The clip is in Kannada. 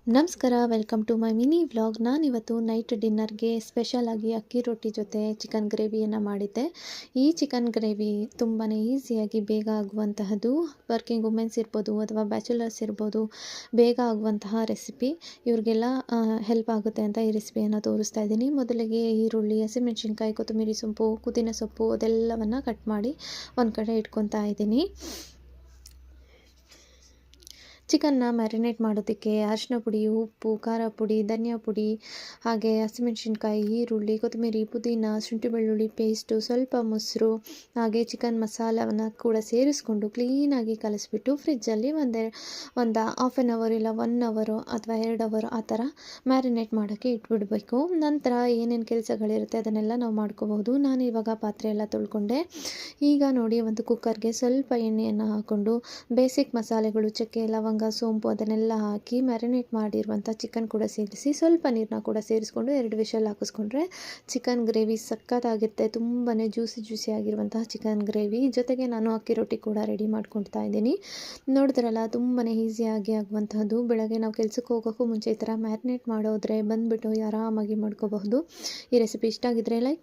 ನಮಸ್ಕಾರ, welcome to my mini vlog. ನಾನಿವತ್ತು ನೈಟ್ ಡಿನ್ನರ್ಗೆ ಸ್ಪೆಷಲಾಗಿ ಅಕ್ಕಿ ರೊಟ್ಟಿ ಜೊತೆ ಚಿಕನ್ ಗ್ರೇವಿಯನ್ನು ಮಾಡಿದ್ದೆ. ಈ ಚಿಕನ್ ಗ್ರೇವಿ ತುಂಬಾ ಈಸಿಯಾಗಿ ಬೇಗ ಆಗುವಂತಹದ್ದು. ವರ್ಕಿಂಗ್ ವುಮೆನ್ಸ್ ಇರ್ಬೋದು ಅಥವಾ ಬ್ಯಾಚುಲರ್ಸ್ ಇರ್ಬೋದು, ಬೇಗ ಆಗುವಂತಹ ರೆಸಿಪಿ. ಇವ್ರಿಗೆಲ್ಲ ಹೆಲ್ಪ್ ಆಗುತ್ತೆ ಅಂತ ಈ ರೆಸಿಪಿಯನ್ನು ತೋರಿಸ್ತಾ ಇದ್ದೀನಿ. ಮೊದಲಿಗೆ ಈರುಳ್ಳಿ, ಹಸಿಮೆಣಸಿನ್ಕಾಯಿ, ಕೊತ್ತಂಬರಿ ಸೊಪ್ಪು, ಪುದೀನ ಸೊಪ್ಪು ಅದೆಲ್ಲವನ್ನು ಕಟ್ ಮಾಡಿ ಒಂದು ಕಡೆ ಇಟ್ಕೊತಾ ಇದ್ದೀನಿ. ಚಿಕನ್ನ ಮ್ಯಾರಿನೇಟ್ ಮಾಡೋದಕ್ಕೆ ಅರಿಶಿನ ಪುಡಿ, ಉಪ್ಪು, ಖಾರ ಪುಡಿ, ಧನಿಯಾ ಪುಡಿ, ಹಾಗೆ ಹಸಿಮೆಣಸಿನ್ಕಾಯಿ, ಈರುಳ್ಳಿ, ಕೊತ್ತಂಬರಿ, ಪುದೀನ, ಶುಂಠಿ ಬೆಳ್ಳುಳ್ಳಿ ಪೇಸ್ಟು, ಸ್ವಲ್ಪ ಮೊಸರು, ಹಾಗೆ ಚಿಕನ್ ಮಸಾಲವನ್ನು ಕೂಡ ಸೇರಿಸ್ಕೊಂಡು ಕ್ಲೀನಾಗಿ ಕಲಿಸ್ಬಿಟ್ಟು ಫ್ರಿಜ್ಜಲ್ಲಿ ಒಂದು ಹಾಫ್ ಆನ್ ಅವರ್ ಇಲ್ಲ 1 ಅವರು ಅಥವಾ 2 ಅವರು ಆ ಥರ ಮ್ಯಾರಿನೇಟ್ ಮಾಡೋಕ್ಕೆ ಇಟ್ಬಿಡಬೇಕು. ನಂತರ ಏನೇನು ಕೆಲಸಗಳಿರುತ್ತೆ ಅದನ್ನೆಲ್ಲ ನಾವು ಮಾಡ್ಕೋಬಹುದು. ನಾನು ಇವಾಗ ಪಾತ್ರೆ ಎಲ್ಲ ತೊಳ್ಕೊಂಡೆ. ಈಗ ನೋಡಿ, ಒಂದು ಕುಕ್ಕರ್ಗೆ ಸ್ವಲ್ಪ ಎಣ್ಣೆಯನ್ನು ಹಾಕ್ಕೊಂಡು ಬೇಸಿಕ್ ಮಸಾಲೆಗಳು, ಚಕ್ಕೆ, ಲವಂಗ, ಸೋಂಪು ಅದನ್ನೆಲ್ಲ ಹಾಕಿ ಮ್ಯಾರಿನೇಟ್ ಮಾಡಿರುವಂಥ ಚಿಕನ್ ಕೂಡ ಸೇರಿಸಿ ಸ್ವಲ್ಪ ನೀರನ್ನ ಕೂಡ ಸೇರಿಸ್ಕೊಂಡು 2 ವಿಷಲ್ ಹಾಕಿಸ್ಕೊಂಡ್ರೆ ಚಿಕನ್ ಗ್ರೇವಿ ಸಕ್ಕತ್ತಾಗಿರುತ್ತೆ. ತುಂಬಾ ಜ್ಯೂಸಿ ಆಗಿರುವಂತಹ ಚಿಕನ್ ಗ್ರೇವಿ. ಜೊತೆಗೆ ನಾನು ಅಕ್ಕಿ ರೊಟ್ಟಿ ಕೂಡ ರೆಡಿ ಮಾಡ್ಕೊಳ್ತಾ ಇದ್ದೀನಿ. ನೋಡಿದ್ರಲ್ಲ, ತುಂಬಾ ಈಸಿಯಾಗಿ ಆಗುವಂತಹದ್ದು. ಬೆಳಗ್ಗೆ ನಾವು ಕೆಲಸಕ್ಕೆ ಹೋಗೋಕ್ಕೂ ಮುಂಚೆ ಈ ಥರ ಮ್ಯಾರಿನೇಟ್ ಮಾಡೋದ್ರೆ ಬಂದುಬಿಟ್ಟು ಆರಾಮಾಗಿ ಮಾಡ್ಕೋಬಹುದು. ಈ ರೆಸಿಪಿ ಇಷ್ಟ ಆಗಿದ್ರೆ ಲೈಕ್